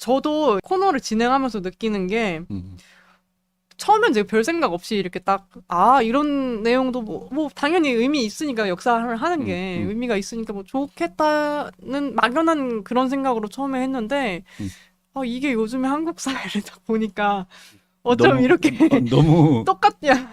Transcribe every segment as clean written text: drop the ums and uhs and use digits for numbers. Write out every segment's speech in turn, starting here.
저도 코너를 진행하면서 느끼는 게 처음엔 제가 별 생각 없이 이렇게 딱 이런 내용도 뭐 당연히 의미 있으니까 역사를 하는 게 의미가 있으니까 뭐 좋겠다는 막연한 그런 생각으로 처음에 했는데 이게 요즘에 한국 사회를 딱 보니까 어쩜 이렇게 너무 똑같냐.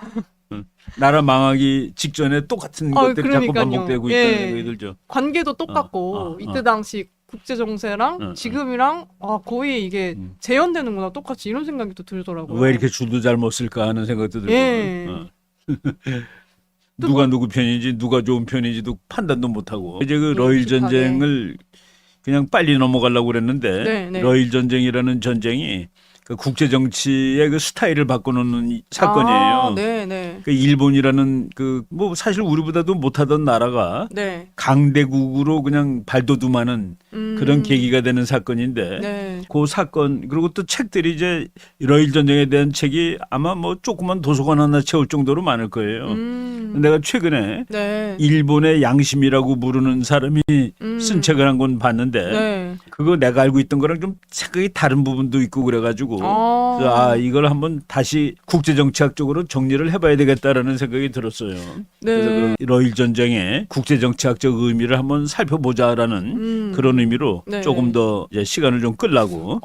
나라 망하기 직전에 똑같은 것들이 자꾸 그러니까요. 반복되고 있다는 생각이 들죠. 관계도 똑같고 이때 당시 국제 정세랑 지금이랑 거의 이게 재현되는구나 똑같이 이런 생각이 또 들더라고요. 왜 이렇게 줄도 잘못 쓸까 하는 생각도 들고 누가 누구 편인지 누가 좋은 편인지도 판단도 못하고 이제 그 러일 전쟁을 그냥 빨리 넘어가려고 그랬는데 러일 전쟁이라는 전쟁이 그 국제 정치의 그 스타일을 바꿔놓는 사건이에요. 그 일본이라는 그 뭐 사실 우리보다도 못하던 나라가 강대국으로 그냥 발돋움하는 그런 계기가 되는 사건인데 그 사건 그리고 또 책들이 이제 러일 전쟁에 대한 책이 아마 뭐 조그만 도서관 하나 채울 정도로 많을 거예요. 내가 최근에 일본의 양심이라고 부르는 사람이 쓴 책을 한 권 봤는데 그거 내가 알고 있던 거랑 좀 생각이 다른 부분도 있고 그래가지고 이걸 한번 다시 국제정치학적으로 정리를 해봐야 되겠다라는 생각이 들었어요. 그래서 그 러일 전쟁의 국제정치학적 의미를 한번 살펴보자라는 그런 의미로 조금 더 이제 시간을 좀 끌라고.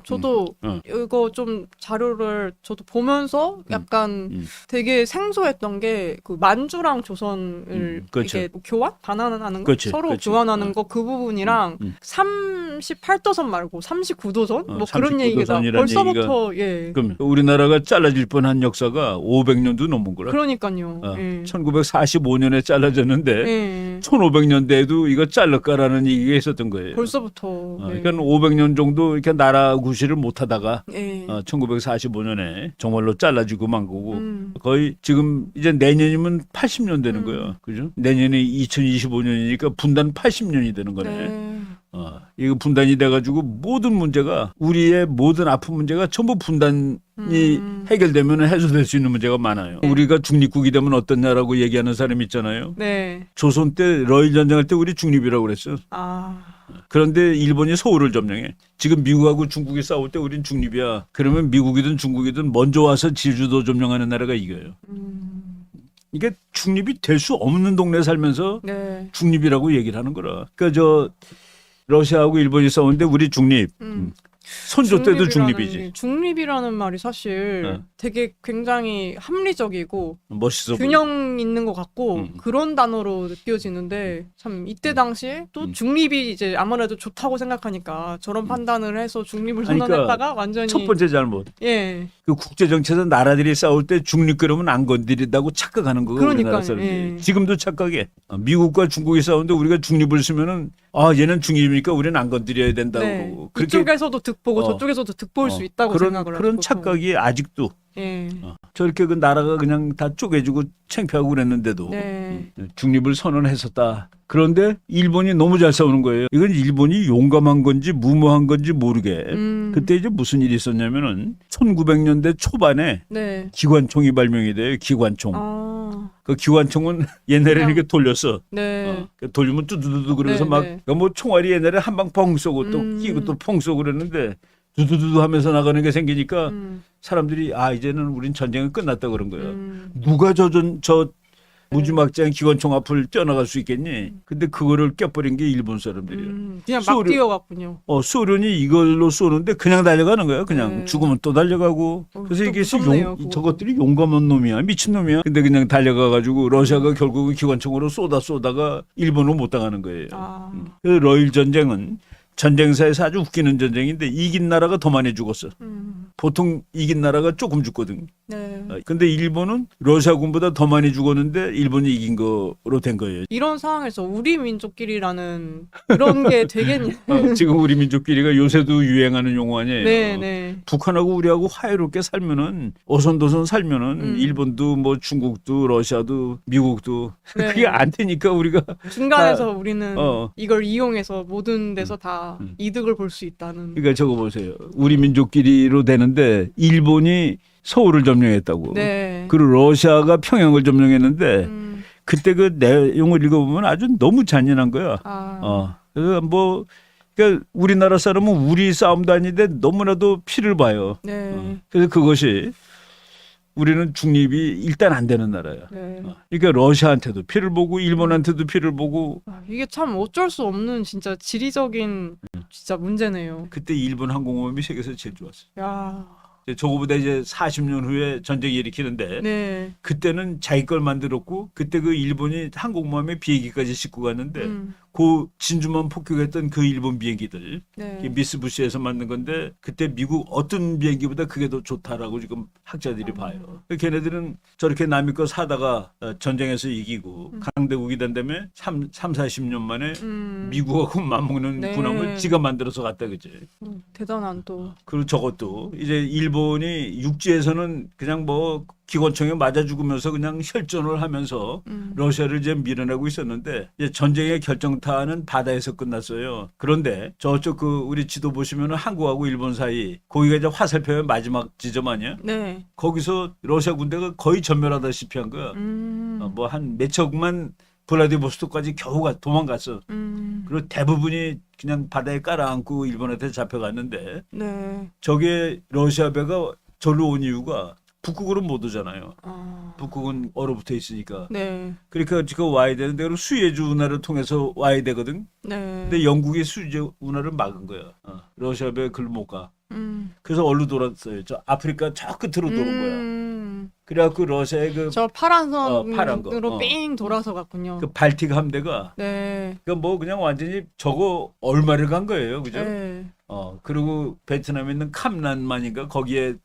저도 이거 좀 자료를 저도 보면서 약간 되게 생소했던 게 그 만주랑 조선을 이게 교환? 반환하는 거? 서로 교환하는 거 그 부분이랑 38도선 말고 39도선? 뭐 그런 얘기가 벌써부터 그럼 우리나라가 잘라질 뻔한 역사가 500년도 넘은 거라. 그러니까요. 1945년에 잘라졌는데 1500년대에도 이거 잘랄까라는 얘기가 있었던 거예요. 벌써부터. 그러니까 500년 정도 이렇게 나라 구실을 못하다가 1945년에 정말로 잘라지고 만 거고 거의 지금 이제 내년이면 80년 되는 거예요. 그죠? 내년이 2025년이니까 분단 80년이 되는 거네. 이거 분단이 돼가지고 모든 문제가 우리의 모든 아픈 문제가 전부 분단이 해결되면 해소될 수 있는 문제가 많아요. 우리가 중립국이 되면 어떠냐라고 얘기하는 사람 있잖아요. 조선 때 러일 전쟁할 때 우리 중립이라고 그랬어. 그런데 일본이 서울을 점령해. 지금 미국하고 중국이 싸울 때 우린 중립이야. 그러면 미국이든 중국이든 먼저 와서 제주도 점령하는 나라가 이겨요. 이게 중립이 될 수 없는 동네에 살면서 중립이라고 얘기를 하는 거라. 그러니까 러시아하고 일본이 싸우는데 우리 중립. 선조 때도 중립이지. 중립이라는 말이 사실 되게 굉장히 합리적이고 멋있어 균형 있는 것 같고 그런 단어로 느껴지는데 참 이때 당시에 또 중립이 이제 아무래도 좋다고 생각하니까 저런 판단을 해서 중립을 선언했다가 완전히 첫 번째 잘못. 그 국제 정치에서 나라들이 싸울 때 중립 그러면 안 건드린다고 착각하는 거고 우리나라 사람들이. 지금도 착각해. 미국과 중국이 싸우는데 우리가 중립을 쓰면은 얘는 중립이니까 우리는 안 건드려야 된다고 그러고. 이쪽에서도 득보고 저쪽에서도 득볼 수 있다고 생각을 하고 그런 착각이 아직도 저렇게 그 나라가 그냥 다 쪼개지고 창피하고 그랬는데도 중립을 선언했었다. 그런데 일본이 너무 잘 싸우는 거예요. 이건 일본이 용감한 건지 무모한 건지 모르게 그때 이제 무슨 일이 있었냐면은 1900년대 초반에 기관총이 발명이 돼요. 기관총. 그 기관총은 옛날에는 이렇게 돌렸어. 돌리면 뚜두두두 그러면서 막 뭐 총알이 옛날에 한 방 펑 쏘고 또 끼고 또 펑 쏘고 그랬는데 두두두두 하면서 나가는 게 생기니까 사람들이 이제는 우린 전쟁은 끝났다 그런 거야. 누가 저 무지막지한 기관총 앞을 뛰어나갈 수 있겠니? 근데 그거를 껴버린 게 일본 사람들이야. 그냥 막 뛰어갔군요. 소련이 이걸로 쏘는데 그냥 달려가는 거야. 그냥 죽으면 또 달려가고. 그래서 이게 저것들이 용감한 놈이야. 미친 놈이야. 근데 그냥 달려가가지고 러시아가 결국은 기관총으로 쏘다가 일본은 못 당하는 거예요. 그 러일 전쟁은 전쟁사에서 아주 웃기는 전쟁인데 이긴 나라가 더 많이 죽었어. 보통 이긴 나라가 조금 죽거든. 근데 일본은 러시아군보다 더 많이 죽었는데 일본이 이긴 거로 된 거예요. 이런 상황에서 우리 민족끼리라는 그런 게 되겠냐. 지금 우리 민족끼리가 요새도 유행하는 용어 아니에요. 북한하고 우리하고 화해롭게 살면은 오손도손 살면은 일본도 뭐 중국도 러시아도 미국도 그게 안 되니까 우리가 중간에서 우리는 이걸 이용해서 모든 데서 다 이득을 볼 수 있다는. 그러니까 저거 보세요. 우리 민족끼리로 되는데 일본이 서울을 점령했다고. 그리고 러시아가 평양을 점령했는데 그때 그 내용을 읽어보면 아주 너무 잔인한 거야. 그래서 뭐 그러니까 우리나라 사람은 우리 싸움도 아닌데 너무나도 피를 봐요. 네. 그래서 그것이 우리는 중립이 일단 안 되는 나라야. 네. 그러니까 러시아한테도 피를 보고 일본한테도 피를 보고 이게 참 어쩔 수 없는 진짜 지리적인 진짜 문제네요. 그때 일본 항공모함이 세계에서 제일 좋았어요. 야. 저거보다 이제 40년 후에 전쟁이 일으키는데 네. 그때는 자기 걸 만들었고 그때 그 일본이 항공모함에 비행기까지 싣고 갔는데 그 진주만 폭격했던 그 일본 비행기들 네. 미쓰부시에서 만든 건데 그때 미국 어떤 비행기보다 그게 더 좋다라고 지금 학자들이 봐요. 걔네들은 저렇게 남의 거 사다가 전쟁에서 이기고 강대국이 된 다음에 40년 만에 미국하고 맞먹는 네. 군함을 지가 만들어서 갔다 그지. 대단한 또. 그리고 저것도 이제 일본이 육지에서는 그냥 뭐 기관총에 맞아 죽으면서 그냥 혈전을 하면서 러시아를 이제 밀어내고 있었는데 이제 전쟁의 결정타는 바다에서 끝났어요. 그런데 저쪽 그 우리 지도 보시면은 한국하고 일본 사이 거기가 이제 화살표의 마지막 지점 아니야? 네. 거기서 러시아 군대가 거의 전멸하다시피 한 거야. 뭐 한 몇 척만 블라디보스토크까지 겨우 도망갔어. 그리고 대부분이 그냥 바다에 깔아앉고 일본한테 잡혀갔는데 네. 저게 러시아 배가 절로 온 이유가 북극으로 못 오잖아요. 북극은 얼어붙어 있으니까. 네. 그러니까 지금 와야 되는데 그럼 수에즈 운하를 통해서 와야 되거든. 네. 근데 영국이 수에즈 운하를 막은 거야. 러시아 배 글로 못 가. 그래서 얼로 돌았어요. 저 아프리카 저 끝으로 도는 거야. 그래갖고 러시아의 그 저 파란 파란 거. 선으로 삥 돌아서 갔군요. 그 발틱 함대가 네. 그러니까 뭐 그냥 완전히 저거 얼마를 간 거예요, 그죠? 네. 그리고 베트남에 있는 캄란만인가 거기에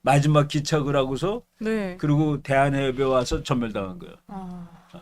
마지막 기착을 하고서 네. 그리고 대한해협에 와서 전멸당한 거예요.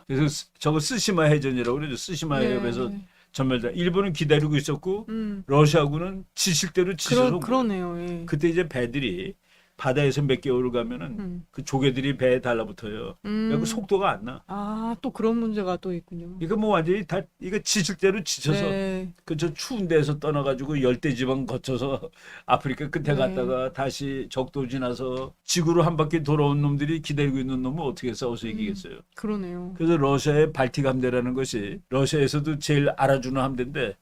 그래서 저거 스시마 해전이라고 그러죠. 스시마 네. 해협에서 전멸당. 일본은 기다리고 있었고 러시아군은 지칠 대로 지쳐서 그러네요. 예. 그때 이제 배들이 바다에서 몇 개월을 가면은 그 조개들이 배에 달라붙어요. 그래서 속도가 안 나. 또 그런 문제가 또 있군요. 이거 뭐 완전히 다 이거 지칠 대로 지쳐서 네. 그 저 추운 데서 떠나가지고 열대지방 거쳐서 아프리카 끝에 네. 갔다가 다시 적도 지나서 지구로 한 바퀴 돌아온 놈들이 기다리고 있는 놈은 어떻게 싸워서 이기겠어요. 그러네요. 그래서 러시아의 발틱 함대라는 것이 러시아에서도 제일 알아주는 함대인데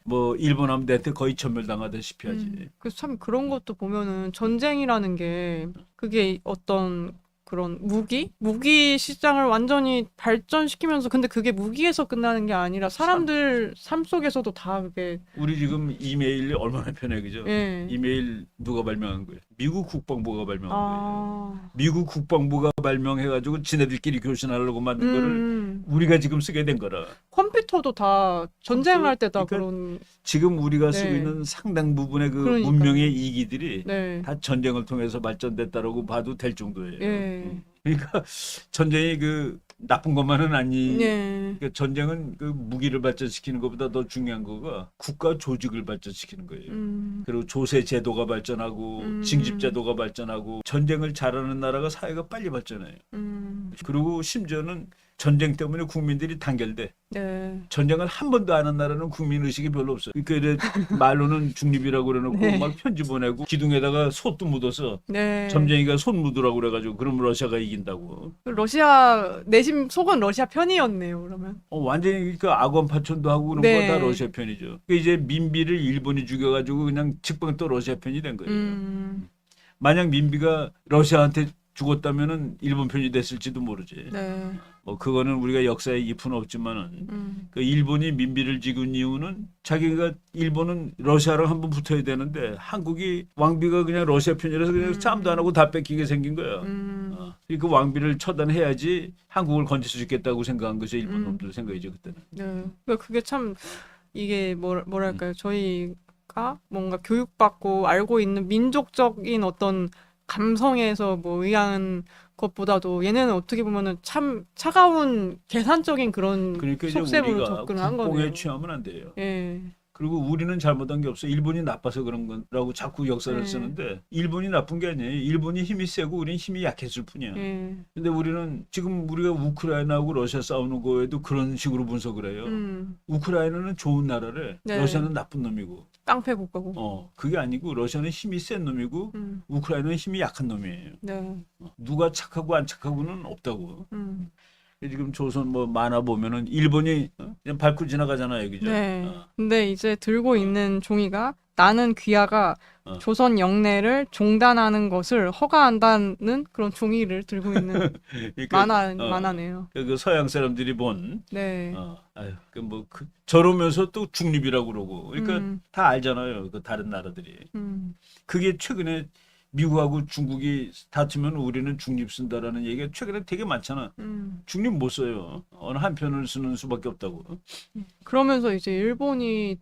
뭐 일본 함대한테 거의 전멸당하다시피 하지. 그래서 참 그런 것도 보면은 전쟁이라는 게 그게 어떤 그런 무기 시장을 완전히 발전시키면서 근데 그게 무기에서 끝나는 게 아니라 사람들 삶 속에서도 다 그게 우리 지금 이메일 얼마나 편해 그죠? 예. 이메일 누가 발명한 거예요? 미국 국방부가 발명한 거예요. 아. 미국 국방부가 발명해가지고 지네들끼리 교신하려고 만든 거를 우리가 지금 쓰게 된 거라. 컴퓨터도 다 전쟁할 때 다 그러니까 그런 지금 우리가 네. 쓰고 있는 상당 부분의 그 그러니까요. 문명의 이기들이 네. 다 전쟁을 통해서 발전됐다라고 봐도 될 정도예요. 예. 그러니까 전쟁이 그 나쁜 것만은 아니. 네. 그러니까 전쟁은 그 무기를 발전시키는 것보다 더 중요한 거가 국가 조직을 발전시키는 거예요. 그리고 조세 제도가 발전하고 징집 제도가 발전하고 전쟁을 잘하는 나라가 사회가 빨리 발전해요. 그리고 심지어는 전쟁 때문에 국민들이 단결돼. 네. 전쟁을 한 번도 안 한 나라는 국민 의식이 별로 없어요. 그러니까 말로는 중립이라고 그래놓고 네. 막 편지 보내고 기둥에다가 솥도 묻어서 네. 점쟁이가 손 묻으라고 그래가지고 그럼 러시아가 이긴다고. 러시아 내심 속은 러시아 편이었네요. 그러면. 완전히 그 악원 파촌도 하고 그런 네. 거 다 러시아 편이죠. 그 이제 민비를 일본이 죽여가지고 그냥 직방 또 러시아 편이 된 거예요. 만약 민비가 러시아한테 죽었다면은 일본 편이 됐을지도 모르지. 네. 뭐 그거는 우리가 역사에 잎은 없지만은 그 일본이 민비를 찍은 이유는 자기가 일본은 러시아랑 한번 붙어야 되는데 한국이 왕비가 그냥 러시아 편이라서 그냥 싸움도 안 하고 다 뺏기게 생긴 거야. 그 왕비를 처단해야지 한국을 건질 수 있겠다고 생각한 것이 일본 놈들 생각이죠 그때는. 네. 그러니까 그게 참 이게 뭐랄까요? 저희가 뭔가 교육받고 알고 있는 민족적인 어떤 감성에서 뭐 의한 것보다도 얘네는 어떻게 보면은 참 차가운 계산적인 그런 그러니까 이제 속셈으로 우리가 접근을 한 국뽕에 거네요. 취하면 안 돼요. 예. 그리고 우리는 잘못한 게 없어. 일본이 나빠서 그런 거라고 자꾸 역사를 네. 쓰는데 일본이 나쁜 게 아니에요. 일본이 힘이 세고 우리는 힘이 약했을 뿐이야. 예. 근데 우리는 지금 우리가 우크라이나하고 러시아 싸우는 거에도 그런 식으로 분석을 해요. 우크라이나는 좋은 나라래. 네. 러시아는 나쁜 놈이고. 깡패 국가고. 그게 아니고 러시아는 힘이 센 놈이고 우크라이나는 힘이 약한 놈이에요. 네. 누가 착하고 안 착하고는 없다고. 지금 조선 뭐 만화 보면은 일본이 그냥 밟고 지나가잖아요, 그죠? 네. 근데 이제 들고 있는 종이가 나는 귀하가 조선 영내를 종단하는 것을 허가한다는 그런 종이를 들고 있는 그러니까, 만화네요. 그 서양 사람들이 본 네. 아유, 저러면서 또 중립이라고 그러고, 그러니까 다 알잖아요, 그 다른 나라들이. 그게 최근에 미국하고 중국이 다투면 우리는 중립 쓴다라는 얘기가 최근에 되게 많잖아. 중립 못 써요. 어느 한편을 쓰는 수밖에 없다고. 그러면서 이제 일본이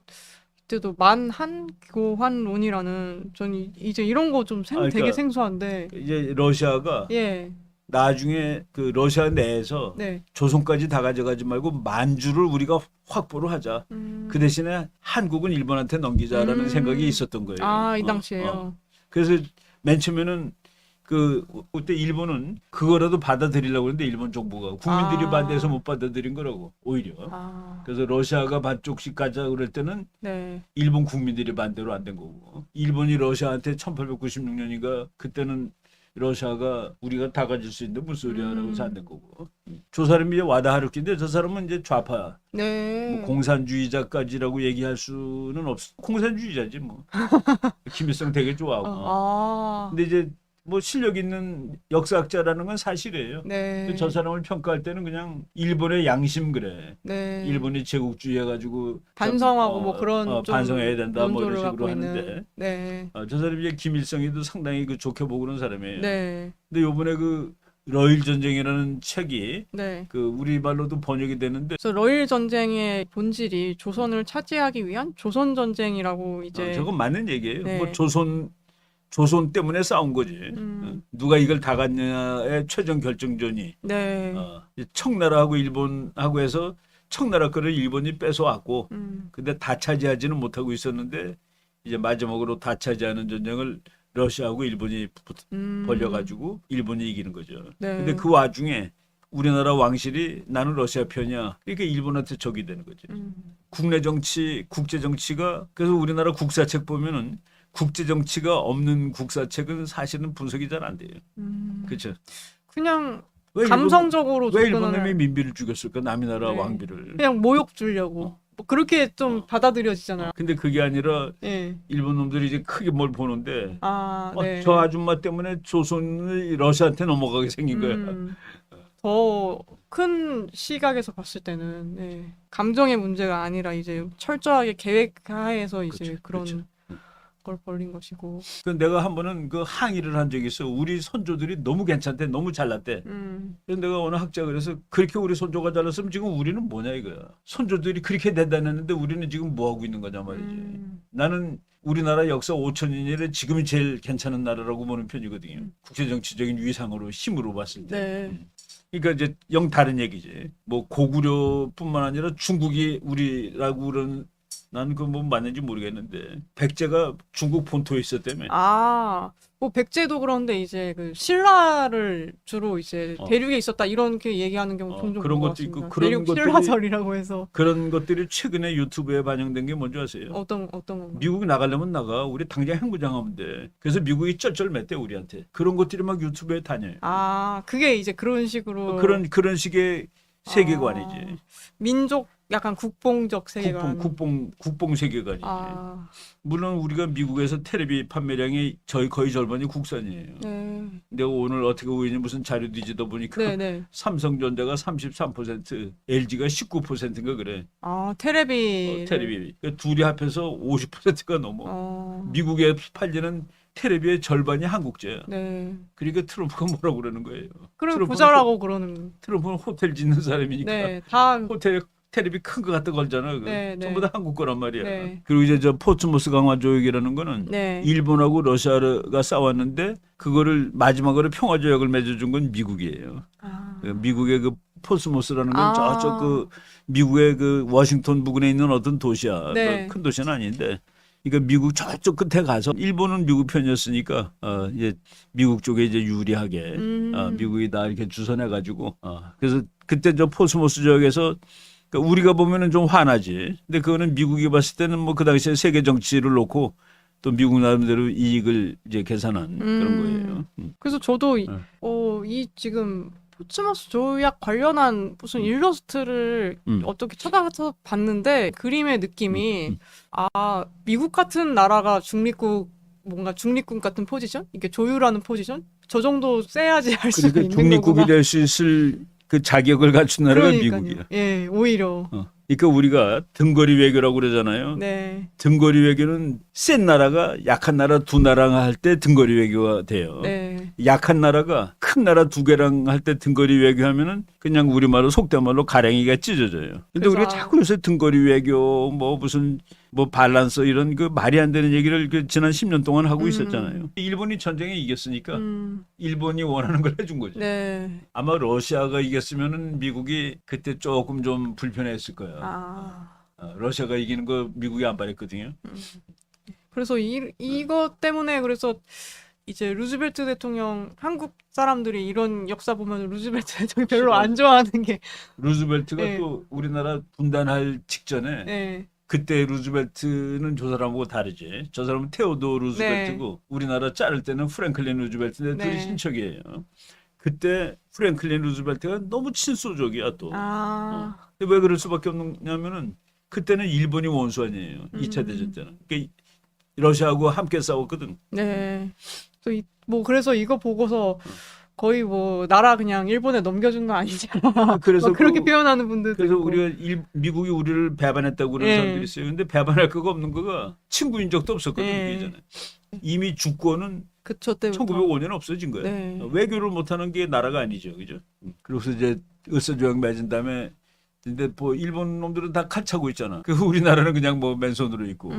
그때도 만한교환론이라는 전 이제 이런 거 좀 되게 그러니까 생소한데 이제 러시아가 예. 나중에 그 러시아 내에서 네. 조선까지 다 가져가지 말고 만주를 우리가 확보를 하자. 그 대신에 한국은 일본한테 넘기자라는 생각이 있었던 거예요. 아, 이 당시에요. 그래서 맨 처음에는 그때 일본은 그거라도 받아들이려고 했는데 일본 정부가 국민들이 반대해서 못 받아들인 거라고 오히려. 그래서 러시아가 반쪽씩 가자 그럴 때는 네. 일본 국민들이 반대로 안 된 거고. 일본이 러시아한테 1896년인가 그때는 러시아가 우리가 다 가질 수 있는데 무슨 소리야라고 해서 안 된 거고. 저 사람이 와다하루키인데 저 사람은 이제 좌파. 네. 뭐 공산주의자까지라고 얘기할 수는 없어. 공산주의자지 뭐. 김일성 되게 좋아하고. 근데 이제 뭐 실력 있는 역사학자라는 건 사실이에요. 네. 저 사람을 평가할 때는 그냥 일본의 양심 그래. 네. 일본이 제국주의 해가지고 반성하고 뭐 그런 좀 반성해야 된다 뭐 이런 논조를 식으로 갖고 하는데. 있는. 네. 저 사람이 이제 김일성이도 상당히 좋게 보고 그런 사람이에요. 네. 근데 요번에 그 러일 전쟁이라는 책이 네. 그 우리말로도 번역이 되는데 그래서 러일 전쟁의 본질이 조선을 차지하기 위한 조선 전쟁이라고 이제 저건 맞는 얘기예요. 네. 뭐 조선 때문에 싸운 거지. 누가 이걸 다 갖냐의 최종 결정전이 네. 청나라하고 일본하고 해서 청나라 거를 일본이 뺏어왔고 근데 다 차지하지는 못하고 있었는데 이제 마지막으로 다 차지하는 전쟁을 러시아하고 일본이 벌려가지고 일본이 이기는 거죠. 네. 근데 그 와중에 우리나라 왕실이 나는 러시아 편이야. 그러니까 일본한테 적이 되는 거죠. 국내 정치, 국제 정치가 그래서 우리나라 국사책 보면은 국제 정치가 없는 국사책은 사실은 분석이 잘 안 돼요. 그렇죠. 그냥 왜 감성적으로 왜 일본 놈이 민비를 죽였을까? 남의 나라 네. 왕비를. 그냥 모욕 주려고 뭐 그렇게 좀 받아들여지잖아요. 근데 그게 아니라 예. 일본 놈들이 이제 크게 뭘 보는데 네. 저 아줌마 때문에 조선이 러시아한테 넘어가게 생긴 거야. 더 큰 시각에서 봤을 때는 네. 감정의 문제가 아니라 이제 철저하게 계획하에서 이제 그런 걸 벌린 것이고. 내가 한 번은 그 항의를 한 적이 있어. 우리 선조들이 너무 괜찮대, 너무 잘났대. 그래서 내가 어느 학자 그래서 그렇게 우리 선조가 잘났으면 지금 우리는 뭐냐 이거야. 선조들이 그렇게 대단했는데 우리는 지금 뭐 하고 있는 거냐 말이지. 나는 우리나라 역사 5천년이래 지금이 제일 괜찮은 나라라고 보는 편이거든요. 국제 정치적인 위상으로 힘으로 봤을 때. 네. 그러니까 이제 영 다른 얘기지. 뭐 고구려뿐만 아니라 중국이 우리라고 그런 나는 그 뭐 맞는지 모르겠는데 백제가 중국 본토에 있었다며. 뭐 백제도 그런데 이제 그 신라를 주로 이제 대륙에 있었다 이렇게 얘기하는 경우 종종 그런 본 것도 것 있고 같습니다. 그런 대륙 것들이 신라설이라고 해서 그런 것들이 최근에 유튜브에 반영된 게 뭔지 아세요? 어떤 건가요? 미국 나가려면 나가. 우리 당장 핵무장하면 돼. 그래서 미국이 쩔쩔맸대 우리한테. 그런 것들이 막 유튜브에 다녀요. 그게 이제 그런 식으로 그런 식의 세계관이지. 민족 약간 국뽕적 세계관. 국뽕 세계관이지. 물론 우리가 미국에서 텔레비 판매량이 거의 절반이 국산이에요. 네. 내가 오늘 어떻게 우연히 무슨 자료 뒤지다 보니까 네. 삼성전자가 33%, LG가 19%인가 그래. 텔레비. 그러니까 둘이 합해서 50%가 넘어. 미국에 팔리는 텔레비의 절반이 한국제야. 네. 그러니까 트럼프가 뭐라고 그러는 거예요. 그럼 부자라고 그러는. 트럼프는 호텔 짓는 사람이니까. 네. 다 호텔 텔레비 큰 거 갖다 걸잖아. 네. 전부 다 한국 거란 말이야. 네. 그리고 이제 저 포츠모스 강화 조약이라는 거는 네. 일본하고 러시아가 싸웠는데 그거를 마지막으로 평화 조약을 맺어준 건 미국이에요. 미국의 그 포츠모스라는 건 저쪽 그 미국의 그 워싱턴 부근에 있는 어떤 도시야. 네. 큰 도시는 아닌데. 그러니까 미국 저쪽 끝에 가서 일본은 미국 편이었으니까 이제 미국 쪽에 이제 유리하게 미국이 다 이렇게 주선해 가지고 그래서 그때 저 포츠모스 조약에서 그러니까 우리가 보면은 좀 화나지. 근데 그거는 미국이 봤을 때는 뭐 그 당시에 세계 정치를 놓고 또 미국 나름대로 이익을 이제 계산한 그런 거예요. 그래서 저도 이 지금 포츠머스 조약 관련한 무슨 일러스트를 어떻게 찾아서 봤는데 그림의 느낌이 아 미국 같은 나라가 중립국 뭔가 중립국 같은 포지션? 이게 조율하는 포지션? 저 정도 세야지 할 수가 그러니까 있는 중립국이 거구나. 될 수 있을 그 자격을 갖춘 나라가 그러니까요. 미국이야. 예, 오히려. 그러니까 우리가 등거리 외교라고 그러잖아요. 네. 등거리 외교는 센 나라가 약한 나라 두 나라랑 할 때 등거리 외교가 돼요. 네. 약한 나라가 큰 나라 두 개랑 할 때 등거리 외교하면은 그냥 우리말로 속된 말로 가랭이가 찢어져요. 근데 그래서 우리가 자꾸 요새 등거리 외교 뭐 무슨 뭐 밸런스 이런 그 말이 안 되는 얘기를 그 지난 10년 동안 하고 있었잖아요. 일본이 전쟁에 이겼으니까 일본이 원하는 걸 해준 거죠. 네. 아마 러시아가 이겼으면은 미국이 그때 조금 좀 불편했을 거예요. 러시아가 이기는 거 미국이 안 바랬거든요. 그래서 이것 때문에 그래서 이제 루즈벨트 대통령 한국 사람들이 이런 역사 보면 루즈벨트 대통령이 별로 안 좋아하는 게 루즈벨트가 네. 또 우리나라 분단할 직전에 네. 그때 루즈벨트는 저 사람하고 다르지. 저 사람은 테오도 루즈벨트고 우리나라 자를 때는 프랭클린 루즈벨트인데 둘이 네. 친척이에요. 그때 프랭클린 루즈벨트가 너무 친소적이야 또. 근데 왜 그럴 수밖에 없냐면은 그때는 일본이 원수 아니에요. 2차 대전 때는. 그러니까 러시아하고 함께 싸웠거든. 네. 그래서 이거 보고서 거의 뭐 나라 그냥 일본에 넘겨준 거 아니잖아. 그래서 그렇게 표현하는 분들도 그래서 있고. 우리가 미국이 우리를 배반했다고 그러는 네. 사람들이 있어요. 근데 배반할 거가 없는 거가 친구인 적도 없었거든. 네. 예전에. 이미 주권은 그쵸 때부터. 1905년에 없어진 거예요. 네. 외교를 못하는 게 나라가 아니죠, 그죠? 그래서 이제 을사조약 맺은 다음에 근데 뭐 일본 놈들은 다 칼 차고 있잖아. 그 우리나라는 그냥 뭐 맨손으로 있고.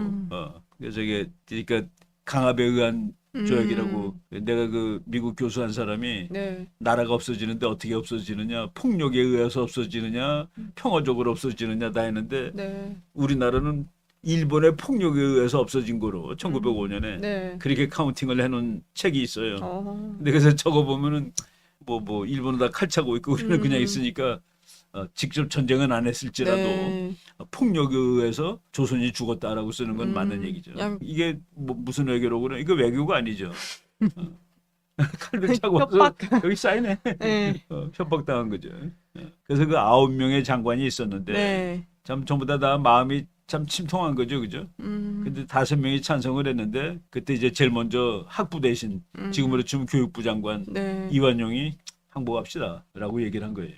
그래서 이게 그러니까 강압에 의한 조약이라고. 내가 그 미국 교수 한 사람이 네. 나라가 없어지는데 어떻게 없어지느냐, 폭력에 의해서 없어지느냐, 평화적으로 없어지느냐 다 했는데 네. 우리나라는 일본의 폭력에 의해서 없어진 거로 1905년에 네. 그렇게 카운팅을 해놓은 책이 있어요. 어. 근데 그래서 적어 보면은 뭐 일본은 다 칼 차고 있고 우리는 그냥 있으니까 직접 전쟁은 안 했을지라도 네. 폭력에 의해서 조선이 죽었다라고 쓰는 건 맞는 얘기죠. 이게 뭐 무슨 외교라고 그래? 이거 외교가 아니죠. 칼을 차고 와서 협박. 여기 사인해. 네. 협박당한 거죠. 그래서 그 9명의 장관이 있었는데 네. 참 전부 다 마음이 참 침통한 거죠, 그죠? 근데 5명이 찬성을 했는데 그때 이제 제일 먼저 학부 대신 지금으로 치면 교육부 장관 네. 이완용이 항복합시다라고 얘기를 한 거예요.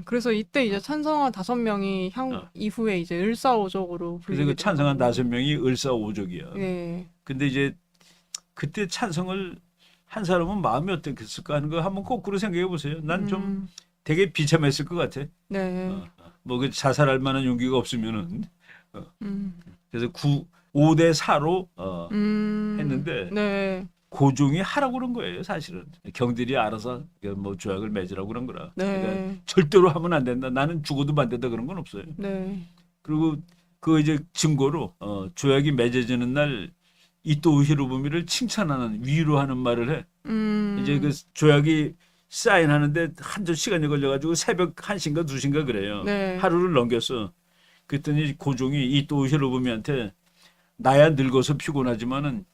그래서 이때 이제 찬성한 5명이 이후에 이제 을사오적으로 그래서 그 찬성한 5명이 을사오족이야. 네. 근데 이제 그때 찬성을 한 사람은 마음이 어땠을까 하는 거 한번 거꾸로 생각해 보세요. 난 좀 되게 비참했을 것 같아. 네. 뭐 그 자살할 만한 용기가 없으면은. 그래서 5대 4로 했는데 네. 고종이 하라고 그런 거예요, 사실은. 경들이 알아서 뭐 조약을 맺으라고 그런 거라. 네. 그러니까 절대로 하면 안 된다. 나는 죽어도 안 된다 그런 건 없어요. 네. 그리고 그 이제 증거로 조약이 맺어지는 날 이토 히로부미를 칭찬하는 위로하는 말을 해. 이제 그 조약이 사인하는데 한참 시간이 걸려가지고 새벽 1시인가 2시인가 그래요. 네. 하루를 넘겼어. 그랬더니 고종이 이토 히로부미한테 나야 늙어서 피곤하지만은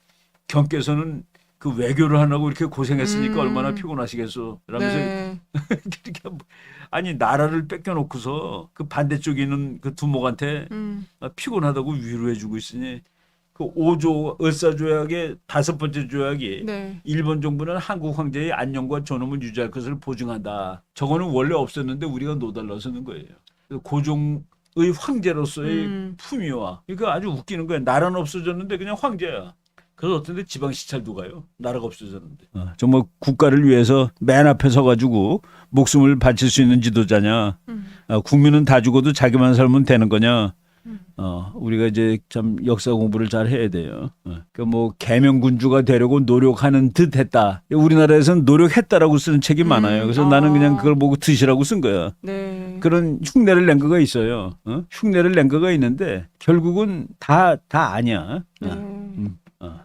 경께서는 그 외교를 하려고 이렇게 고생했으니까 얼마나 피곤하시겠어. 라면서 네. 이렇게 아니 나라를 뺏겨놓고서 그 반대쪽에 있는 그 두목한테 피곤하다고 위로해주고 있으니 그 5조 을사조약의 5번째 조약이 네. 일본 정부는 한국 황제의 안녕과 존엄을 유지할 것을 보증한다. 저거는 원래 없었는데 우리가 노달러 쓰는 거예요. 그래서 고종의 황제로서의 품위와 그러니까 아주 웃기는 거야. 나라는 없어졌는데 그냥 황제야. 그래서 어떤데 지방 시찰도 가요. 나라가 없어졌는데. 정말 국가를 위해서 맨 앞에 서가지고 목숨을 바칠 수 있는 지도자냐. 국민은 다 죽어도 자기만 살면 되는 거냐. 우리가 이제 참 역사 공부를 잘 해야 돼요. 그러니까 뭐 개명군주가 되려고 노력하는 듯 했다. 우리나라에서는 노력했다라고 쓰는 책이 많아요. 그래서 나는 그냥 그걸 보고 듯이라고 쓴 거야. 네. 그런 흉내를 낸 거가 있어요. 흉내를 낸 거가 있는데 결국은 다 아니야.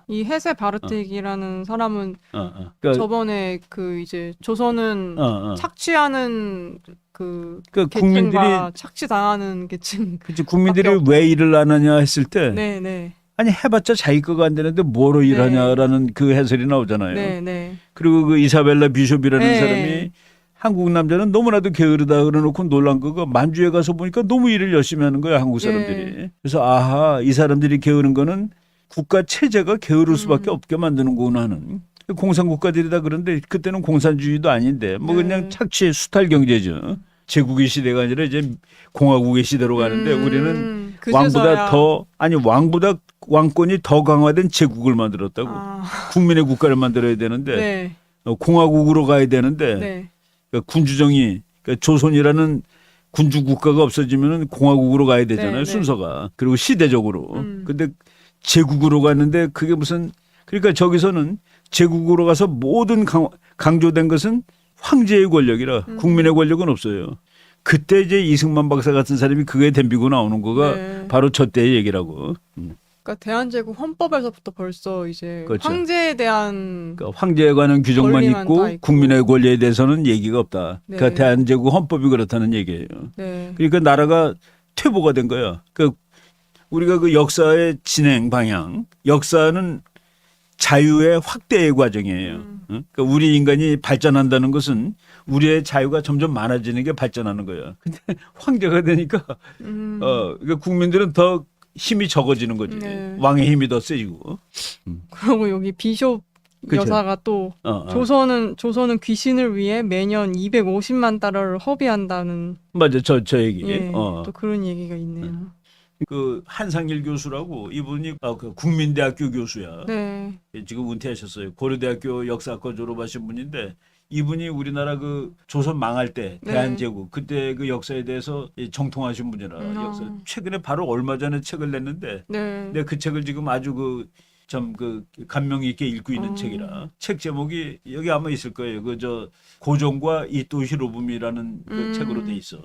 이 헤세 바르텍이라는 사람은 그러니까 저번에 그 이제 조선은 착취하는 그 그러니까 계층과 착취당하는 계층. 그치, 국민들이 왜 일을 안 하냐 했을 때 네. 아니 해봤자 자기 거가 안 되는데 뭐로 일하냐라는 그 해설이 나오잖아요. 네. 그리고 그 이사벨라 비숍이라는 네. 사람이 한국 남자는 너무나도 게으르다 그래놓고 놀란 거가 만주에 가서 보니까 너무 일을 열심히 하는 거야 한국 사람들이. 그래서 아하 이 사람들이 게으른 거는 국가 체제가 게으를 수밖에 없게 만드는구나 하는. 공산국가들이다 그런데 그때는 공산주의도 아닌데 뭐 그냥 착취의 수탈 경제죠. 제국의 시대가 아니라 이제 공화국의 시대로 가는데 우리는 왕보다 더 아니 왕권이 더 강화된 제국을 만들었다고. 국민의 국가를 만들어야 되는데 네. 공화국으로 가야 되는데 네. 그러니까 군주정이 그러니까 조선이라는 군주 국가가 없어지면 공화국으로 가야 되잖아요. 네, 순서가. 그리고 시대적으로. 근데 제국으로 갔는데 그게 무슨 그러니까 저기서는 제국으로 가서 모든 강조된 것은 황제의 권력이라 국민의 권력은 없어요. 그때 이제 이승만 박사 같은 사람이 그게 덤비고 나오는 거가 네. 바로 저 때의 얘기라고. 그러니까 대한제국 헌법에서부터 벌써 이제 그렇죠. 황제에 대한 그러니까 황제에 관한 규정만 권리만 다 있고 있고. 국민의 권리에 대해서는 얘기가 없다. 네. 그러니까 대한제국 헌법이 그렇다는 얘기예요. 네. 그러니까 나라가 퇴보가 된 거야. 그러니까 우리가 그 역사의 진행 방향, 역사는 자유의 확대의 과정이에요. 응? 그러니까 우리 인간이 발전한다는 것은 우리의 자유가 점점 많아지는 게 발전하는 거야. 근데 황제가 되니까 그러니까 국민들은 더 힘이 적어지는 거지. 네. 왕의 힘이 더 세지고. 그리고 여기 비숍 그쵸. 여사가 또 조선은 귀신을 위해 매년 250만 달러를 허비한다는 맞아, 저 얘기. 예, 또 그런 얘기가 있네요. 그 한상일 교수라고 이분이 그 국민대학교 교수야. 네. 지금 은퇴하셨어요. 고려대학교 역사학과 졸업하신 분인데 이분이 우리나라 그 조선 망할 때 네. 대한제국 그때 그 역사에 대해서 정통하신 분이라 역사 최근에 바로 얼마 전에 책을 냈는데 네. 근데 그 책을 지금 아주 그 감명 있게 읽고 있는 책이라 책 제목이 여기 아마 있을 거예요. 그 고종과 이토 히로부미라는 그 책으로 돼 있어.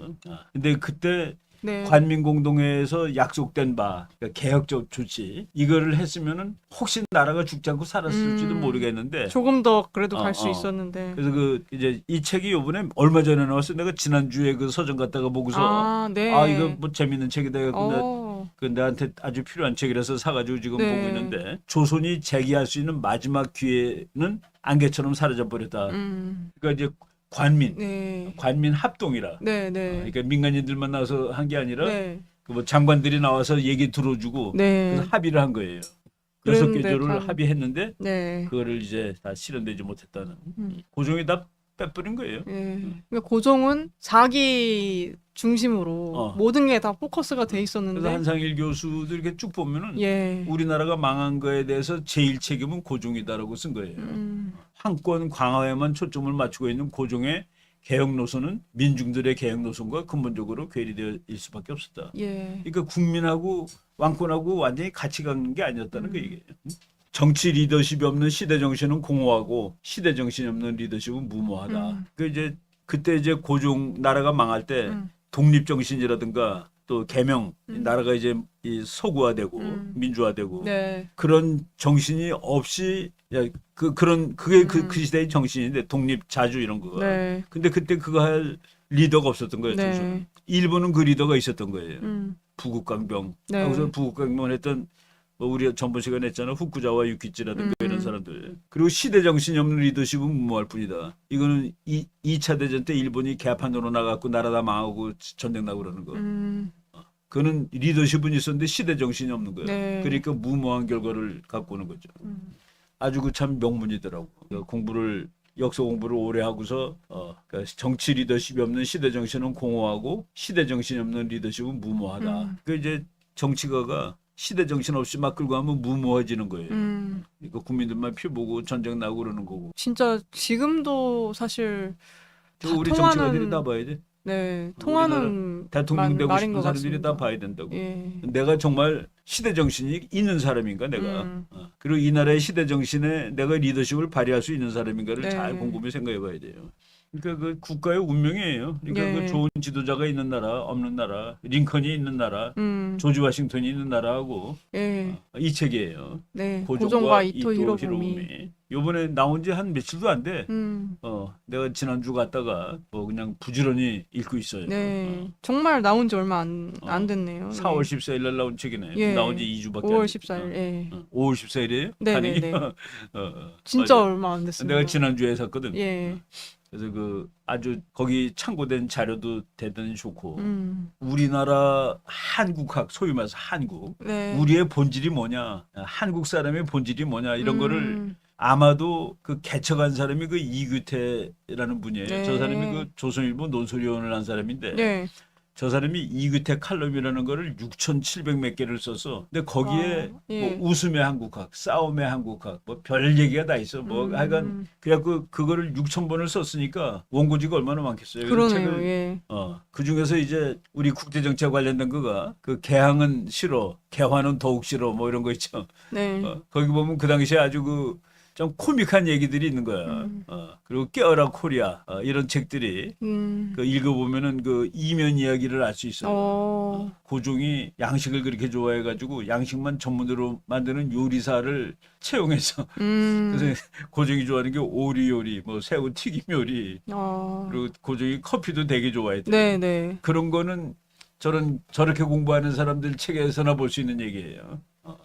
근데 그때 네. 관민공동회에서 약속된 바 그러니까 개혁적 조치 이거를 했으면은 혹시 나라가 죽지 않고 살았을지도 모르겠는데 조금 더 그래도 갈 수 있었는데. 그래서 그 이제 이 책이 요번에 얼마 전에 나왔어. 내가 지난주에 그 서점 갔다가 보고서 네. 이거 뭐 재밌는 책이다. 근데 나한테 아주 필요한 책이라서 사가지고 지금 네. 보고 있는데 조선이 재기할 수 있는 마지막 기회는 안개처럼 사라져 버렸다. 그러니까 이제 관민 합동이라. 네. 그러니까 민간인들만 나와서 한 게 아니라 네. 그 뭐 장관들이 나와서 얘기 들어주고 네. 그래서 합의를 한 거예요. 6개조를 합의했는데 네. 그거를 이제 다 실현되지 못했다는. 고종이 다 빼버린 거예요. 그러니까 고종은 자기 중심으로 모든 게 다 포커스가 돼 있었는데. 그래서 한상일 교수들 이렇게 쭉 보면은 우리나라가 망한 거에 대해서 제일 책임은 고종이다라고 쓴 거예요. 황권 강화에만 초점을 맞추고 있는 고종의 개혁 노선은 민중들의 개혁 노선과 근본적으로 괴리되어 일 수밖에 없었다. 그러니까 국민하고 왕권하고 완전히 같이 가는 게 아니었다는 거 얘기예요. 정치 리더십이 없는 시대 정신은 공허하고 시대 정신이 없는 리더십은 무모하다. 그때 이제 고종 나라가 망할 때 독립 정신이라든가 또 개명 나라가 이제 서구화되고 민주화되고 그런 정신이 없이 그게 그 시대의 정신인데 독립 자주 이런 거가. 근데 그때 그거 할 리더가 없었던 거예요. 조선. 일본은 그 리더가 있었던 거예요. 부국강병. 거기서 부국강병을 했던 우리 전번 시간에 했잖아. 후쿠자와 유키치라든가 이런 사람들. 그리고 시대 정신이 없는 리더십은 무모할 뿐이다. 이거는 2차 대전 때 일본이 개판으로 나갔고 나라 다 망하고 전쟁 나고 그러는 거. 그거는 리더십은 있었는데 시대 정신이 없는 거예요. 그러니까 무모한 결과를 갖고 오는 거죠. 아주 그 참 명문이더라고. 역사 공부를 오래 하고서 그러니까 정치 리더십이 없는 시대 정신은 공허하고 시대 정신이 없는 리더십은 무모하다. 그 이제 정치가가 시대 정신 없이 막 끌고 가면 무모해지는 거예요. 그러니까 국민들만 피 보고 전쟁 나고 그러는 거고. 진짜 지금도 사실 우리 정치가들이 다 봐야 돼. 네, 통하는 대통령 되고 말인 싶은 것 사람들이 같습니다. 다 봐야 된다고. 내가 정말 시대 정신이 있는 사람인가 내가. 그리고 이 나라의 시대 정신에 내가 리더십을 발휘할 수 있는 사람인가를 잘 곰곰이 생각해 봐야 돼요. 그러니까 그 국가의 운명이에요. 그러니까 그 좋은 지도자가 있는 나라, 없는 나라, 링컨이 있는 나라, 조지 워싱턴이 있는 나라하고 이 책이에요. 고종과 이토 히로부미. 요번에 나온 지 한 며칠도 안 돼. 내가 지난주 갔다가 그냥 부지런히 읽고 있어요. 정말 나온 지 얼마 안 됐네요. 4월 14일 날 나온 책이네. 나온 지 2주밖에 안 5월 됐어. 14일. 5월 14일이에요? 네. 진짜 맞아. 얼마 안 됐습니다. 내가 지난주에 샀거든. 그래서 그 아주 거기 참고된 자료도 대단히 좋고 음. 우리나라 한국학 소위 말해서 한국 네. 우리의 본질이 뭐냐 한국 사람의 본질이 뭐냐 이런 거를 음. 아마도 그 개척한 사람이 그 이규태라는 분이에요. 네. 저 사람이 그 조선일보 논설위원을 한 사람인데 네. 저 사람이 이규태 칼럼이라는 거를 6,700 몇 개를 써서 근데 거기에 예. 뭐 웃음의 한국학, 싸움의 한국학 뭐 별 얘기가 다 있어. 뭐 하여간 그래갖고 그거를 6,000번을 썼으니까 원고지가 얼마나 많겠어요. 그래서 그러네요. 책을 예. 그 중에서 이제 우리 국제정치와 관련된 거가 그 개항은 싫어, 개화는 더욱 싫어 뭐 이런 거 있죠. 네. 거기 보면 그 당시에 아주 그 좀 코믹한 얘기들이 있는 거야. 그리고 깨어라 코리아 이런 책들이 그 읽어보면은 그 이면 이야기를 알 수 있어요. 고종이 양식을 그렇게 좋아해가지고 양식만 전문으로 만드는 요리사를 채용해서 그래서 고종이 좋아하는 게 오리 요리, 뭐 새우 튀김 요리, 그리고 고종이 커피도 되게 좋아했대. 네네. 그런 거는 저렇게 공부하는 사람들 책에서나 볼 수 있는 얘기예요.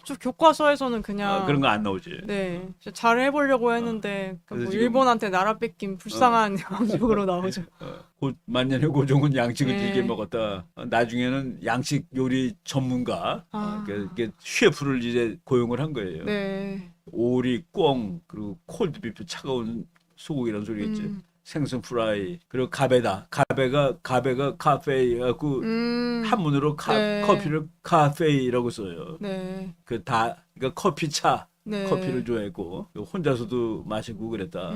저 교과서에서는 그냥 그런 거 안 나오지. 네, 잘 해보려고 했는데 뭐 그래서 지금- 일본한테 나라 뺏긴 불쌍한 왕족으로 나오죠. 만년에 고종은 양식을 네. 길게 먹었다. 나중에는 양식 요리 전문가, 아. 이렇게 셰프를 이제 고용을 한 거예요. 네. 오리, 꿩, 그리고 콜드비프 차가운 소고기라는 소리겠지. 생선 프라이, 그리고 가베가 카페 갖고 한문으로 네. 커피를 카페이라고 써요. 네. 그러니까 커피 차. 네. 커피를 좋아했고 혼자서도 마시고 그랬다.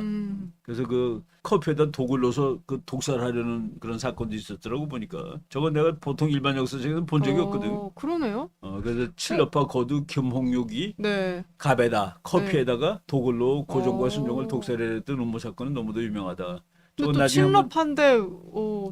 그래서 그 커피에다 독을 넣어서 그 독살하려는 그런 사건도 있었더라고 보니까. 저건 내가 보통 일반 역사책에서 본 적이 없거든. 그러네요. 그래서 칠러파 거두 겸홍육이 네. 갑에다 커피에다가 독을 넣어 고종과 어. 순종을 독살했던 음모 사건은 너무도 유명하다. 근데 또 나중에 한번- 친러파인데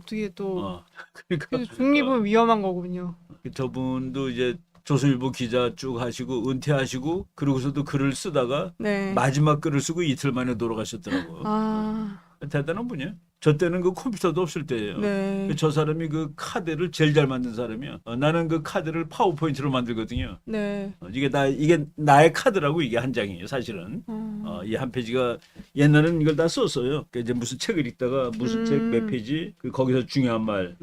뒤에 또 그러니까 그래서 중립은 위험한 거군요. 저분도 이제 조선일보 기자 쭉 하시고 은퇴하시고 그러고서도 글을 쓰다가 네. 마지막 글을 쓰고 이틀 만에 돌아가셨더라고. 아. 대단한 분이야. 저 때는 그 컴퓨터도 없을 때예요. 네. 저 사람이 그 카드를 제일 잘 만든 사람이야. 나는 그 카드를 파워포인트로 만들거든요. 네. 이게 나의 카드라고 이게 한 장이에요, 사실은. 이 한 페이지가 옛날에는 이걸 다 썼어요. 이제 무슨 책을 읽다가 무슨 책 몇 페이지 거기서 중요한 말.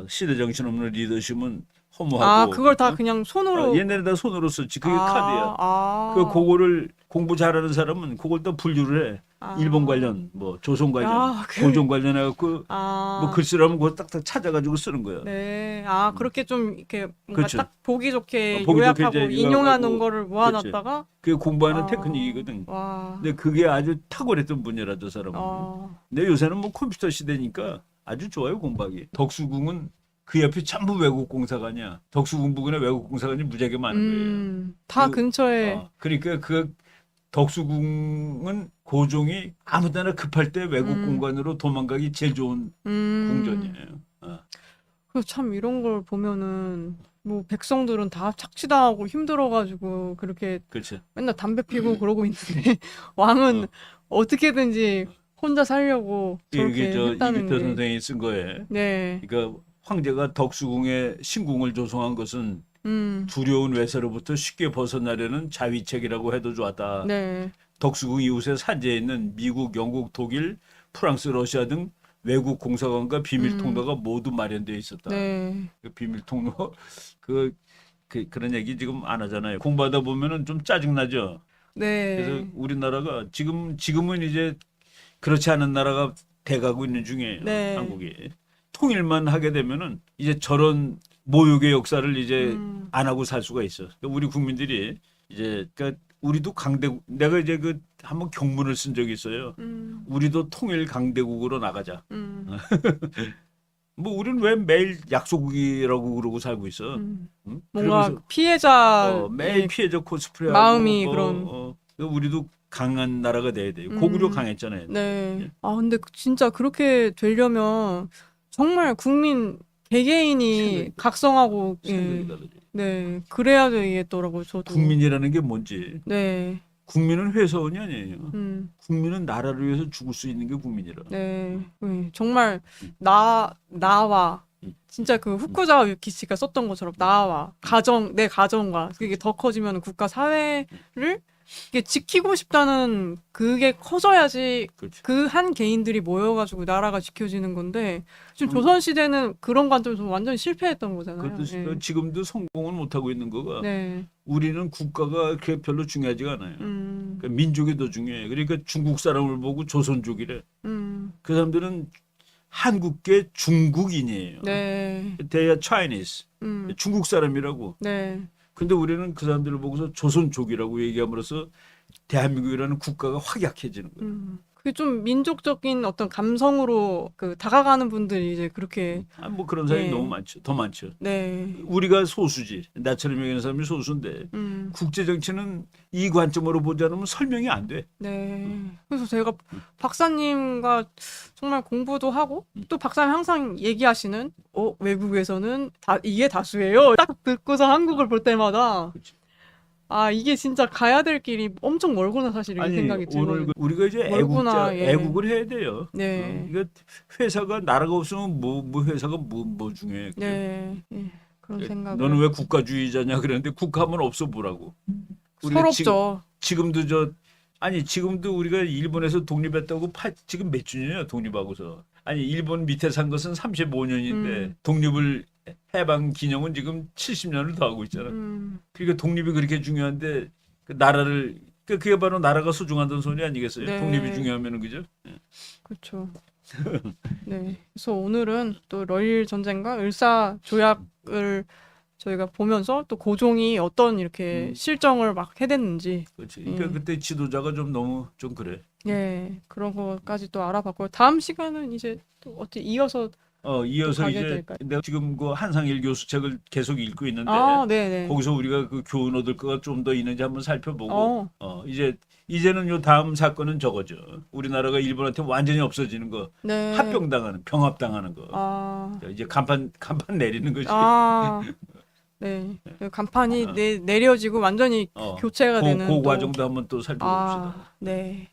시대 정신 없는 리더십은 허무하고. 그걸 다 그냥 손으로. 옛날에 다 손으로 썼지. 그게 카드야. 그거를 공부 잘하는 사람은 그걸 또 분류를 해. 일본 관련, 뭐 조선 관련, 고종 관련해 갖고 뭐 글 쓰라면 그거 딱딱 찾아가지고 쓰는 거야. 네. 그렇게 좀 이렇게 뭔가 그렇죠. 딱 보기 좋게 보기 요약하고 좋게 이제 인용하는 요약하고. 거를 모아놨다가. 그게 공부하는 테크닉이거든. 와. 근데 그게 아주 탁월했던 분이라 저 사람은. 근데 요새는 뭐 컴퓨터 시대니까 아주 좋아요 공부하기. 덕수궁은 그 옆에 전부 외국 공사관이야. 덕수궁 부근에 외국 공사관이 무지하게 많은 거예요. 다 근처에. 그러니까 그 덕수궁은 고종이 아무 데나 급할 때 외국 공간으로 도망가기 제일 좋은 궁전이에요. 그래서 참 이런 걸 보면은 뭐 백성들은 다 착취당하고 힘들어가지고 그렇게 그렇죠. 맨날 담배 피고 그러고 있는데 왕은 어떻게든지 혼자 살려고 저렇게 이게 저 했다는 이규태 게. 선생이 쓴 거예요. 네. 그러니까 황제가 덕수궁에 신궁을 조성한 것은 두려운 외세로부터 쉽게 벗어나려는 자위책이라고 해도 좋았다. 네. 덕수궁 이웃에 산재해 있는 미국, 영국, 독일, 프랑스, 러시아 등 외국 공사관과 비밀 통로가 모두 마련되어 있었다. 네. 그 비밀 통로 그런 얘기 지금 안 하잖아요. 공부하다 보면은 좀 짜증 나죠. 네. 그래서 우리나라가 지금은 이제 그렇지 않은 나라가 돼가고 있는 중이에요. 네. 한국이 통일만 하게 되면은 이제 저런 모욕의 역사를 이제 안 하고 살 수가 있어. 그러니까 우리 국민들이 이제 그러니까 우리도 내가 이제 그 한번 경문을 쓴 적이 있어요. 우리도 통일 강대국으로 나가자. 뭐 우리는 왜 매일 약속이라고 그러고 살고 있어? 응? 뭔가 그러면서 피해자 매일 피해자 코스프레하고 마음이 그런. 우리도 강한 나라가 돼야 돼요. 고구려 강했잖아요. 네. 근데 진짜 그렇게 되려면 정말 국민 개개인이 각성하고 생각이 다르죠. 네. 그래야 되겠더라고요, 저도. 국민이라는 게 뭔지. 네. 국민은 회사원이 아니에요. 음. 국민은 나라를 위해서 죽을 수 있는 게 국민이라. 네. 정말 나와 진짜 그 후쿠자와 유키시가 썼던 것처럼 나와 내 가정과 그게 더 커지면 국가 사회를 이게 지키고 싶다는 그게 커져야지 그렇죠. 그 한 개인들이 모여가지고 나라가 지켜지는 건데 지금 음. 조선 시대는 그런 관점에서 완전히 실패했던 거잖아요. 그것도 지금도 성공을 못 하고 있는 거가 네. 우리는 국가가 그렇게 별로 중요하지가 않아요. 그러니까 민족이 더 중요해. 그러니까 중국 사람을 보고 조선족이래. 그 사람들은 한국계 중국인이에요. 네. They are Chinese. 중국 사람이라고. 네. 근데 우리는 그 사람들을 보고서 조선족이라고 얘기함으로써 대한민국이라는 국가가 확 약해지는 거예요. 그게 좀 민족적인 어떤 감성으로 그 다가가는 분들이 이제 그렇게 뭐 그런 사람이 네. 너무 많죠. 더 많죠. 네. 우리가 소수지. 나처럼 얘기하는 사람이 소수인데 국제 정치는 이 관점으로 보지 않으면 설명이 안 돼. 네. 그래서 제가 박사님과 정말 공부도 하고 또 박사님 항상 얘기하시는 외국에서는 이게 다수예요. 딱 듣고서 한국을 볼 때마다 그치. 아 이게 진짜 가야 될 길이 엄청 멀구나 사실 이런 아니 생각이 오늘 들거든요. 우리가 이제 멀구나, 예. 애국을 해야 돼요. 네. 이거 회사가 나라가 없으면 뭐 회사가 뭐 중요해. 네. 예. 그런 생각을 너는 왜 국가주의자냐 그랬는데 국가하면 없어 보라고. 우리가 서럽죠. 지금도 우리가 일본에서 독립했다고 지금 몇 주년이야 독립하고서. 아니 일본 밑에 산 것은 35년인데 독립을 해방 기념은 지금 70년을 더 하고 있잖아. 그러니까 독립이 그렇게 중요한데 그 나라를 그게 바로 나라가 소중하다는 소리 아니겠어요? 네. 독립이 중요하면은 그죠? 그렇죠. 네. 그래서 오늘은 또 러일 전쟁과 을사 조약을 저희가 보면서 또 고종이 어떤 이렇게 실정을 막 해댔는지, 그렇지. 그러니까 그때 지도자가 좀 너무 좀 그래. 예, 그런 것까지 또 알아봤고요. 다음 시간은 이제 또 어떻게 이어서 이어서 가게 이제 될까요? 내가 지금 그 한상일 교수 책을 계속 읽고 있는데 네네. 거기서 우리가 그 교훈 얻을 거가 좀 더 있는지 한번 살펴보고 어, 이제는 요 다음 사건은 저거죠. 우리나라가 일본한테 완전히 없어지는 거, 네. 합병당하는, 병합당하는 거. 아, 이제 간판 내리는 거지. 네. 간판이 내려지고 완전히 교체가 되는 그 또- 과정도 한번 또 살펴봅시다. 네.